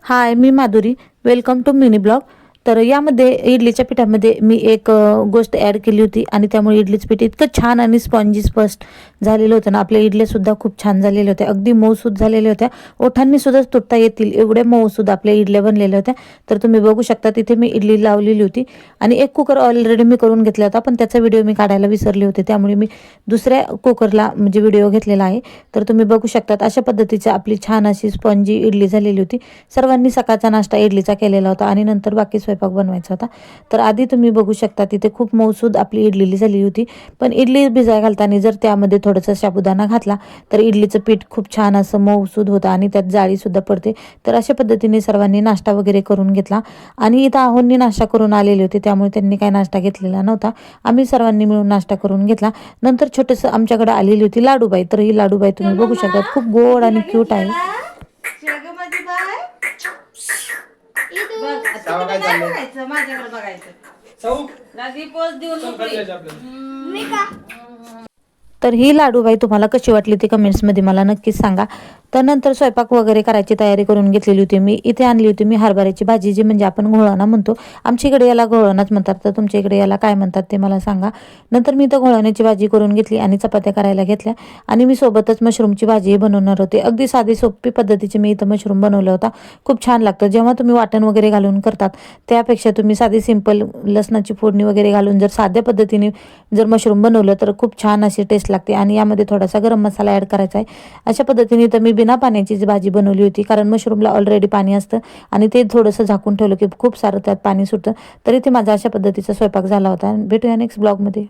हाय, मी Madhuri. Welcome to mini blog. तर यामध्ये इडलीच्या पिठामध्ये मी एक गोष्ट ॲड केली होती आणि त्यामुळे इडलीचं पीठ इतकं छान आणि स्पॉन्जी स्पष्ट झालेलं होतं ना. आपल्या इडल्यासुद्धा खूप छान झालेल्या होत्या, अगदी मऊसूद झालेल्या होत्या. ओठांनी सुद्धा तुटता येतील एवढ्या मऊसूद आपल्या इडल्या बनलेल्या होत्या. तर तुम्ही बघू शकता, तिथे मी इडली लावलेली होती आणि एक कुकर ऑलरेडी मी करून घेतला होता, पण त्याचा व्हिडिओ मी काढायला विसरले होते. त्यामुळे मी दुसऱ्या कुकरला म्हणजे व्हिडिओ घेतलेला आहे. तर तुम्ही बघू शकता, अशा पद्धतीची आपली छान अशी स्पॉन्जी इडली झालेली होती. सर्वांनी सकाळचा नाश्ता इडलीचा केलेला होता आणि नंतर बाकी स्वयंपाक बनवायचा होता. तर आधी तुम्ही बघू शकता, तिथे खूप मऊसूद आपली इडली झालेली होती. पण इडली भिजाय घालताना जर त्यामध्ये थोडासा साबुदाणा घातला तर इडलीचं पीठ खूप छान असं मऊसूद होतं आणि त्यात जाळीसुद्धा पडते. तर अशा पद्धतीने सर्वांनी नाश्ता वगैरे करून घेतला आणि इथं आहोंनी नाश्ता करून आलेले होते, त्यामुळे त्यांनी काही नाश्ता घेतलेला नव्हता. आम्ही सर्वांनी मिळून नाश्ता करून घेतला. नंतर छोटंसं आमच्याकडे आलेली होती लाडूबाई. तर ही लाडूबाई तुम्ही बघू शकता, खूप गोड आणि क्यूट आहे. माझ्याकडे बघायचं तर ही लाडूबाई तुम्हाला कशी वाटली ती कमेंट्समध्ये मला नक्कीच सांगा. तर नंतर स्वयंपाक वगैरे करायची तयारी करून घेतलेली होती. मी इथे आणली होती मी हरभऱ्याची भाजी, जी म्हणजे आपण घोळणा म्हणतो. आमच्या इकडे याला घोळणाच म्हणतात, तर तुमच्या इकडे याला काय म्हणतात ते मला सांगा. नंतर मी इथं घोळण्याची भाजी करून घेतली आणि चपात्या करायला घेतल्या आणि मी सोबतच मशरूमची भाजीही बनवणार होते. अगदी साधी सोपी पद्धतीची मी इथं मशरूम बनवलं होता. खूप छान लागतं जेव्हा तुम्ही वाटण वगैरे घालून करतात, त्यापेक्षा तुम्ही साधी सिंपल लसणाची फोडणी वगैरे घालून जर साध्या पद्धतीने जर मशरूम बनवलं तर खूप छान अशी टेस्ट लागते. आणि यामध्ये थोडासा गरम मसाला ॲड करायचा आहे. अशा पद्धतीने तर मी बिना पाण्याची जी भाजी बनवली होती, कारण मशरूमला ऑलरेडी पाणी असतं आणि ते थोडंसं झाकून ठेवलं की खूप सारं त्यात पाणी सुटतं. तरी ते माझा अशा पद्धतीचा स्वयंपाक झाला होता. भेटूया नेक्स्ट ब्लॉगमध्ये.